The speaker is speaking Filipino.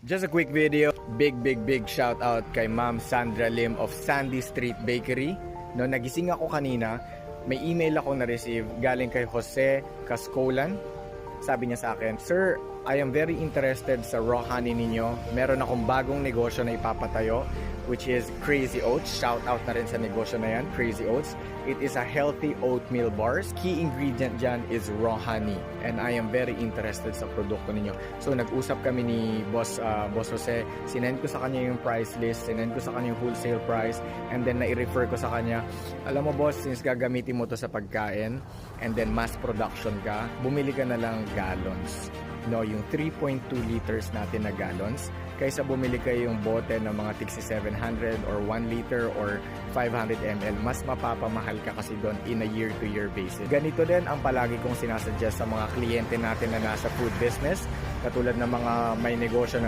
Just a quick video, big shout out kay Ma'am Sandra Lim of Sandy Street Bakery. No, nagising ako kanina, may email ako na-receive galing kay Jose Cascolan. Sabi niya sa akin, "Sir, I am very interested sa raw honey ninyo. Meron akong bagong negosyo na ipapatayo, which is Crazy Oats." Shout out na rin sa negosyo na yan, Crazy Oats. It is a healthy oatmeal bars. Key ingredient dyan is raw honey. And I am very interested sa produkto ninyo. So nag-usap kami ni Boss Jose. Sinend ko sa kanya yung price list. Sinend ko sa kanya yung wholesale price. And then na-refer ko sa kanya, alam mo boss, since gagamitin mo to sa pagkain, and then mass production ka, bumili ka na lang gallons. No, yung 3.2 liters natin na gallons, kaysa bumili kayo yung bote ng mga tigsi 700 or 1 liter or 500 ml, mas mapapamahal ka kasi doon in a year-to-year basis. Ganito din ang palagi kong sinasuggest sa mga kliyente natin na nasa food business, katulad ng mga may negosyo ng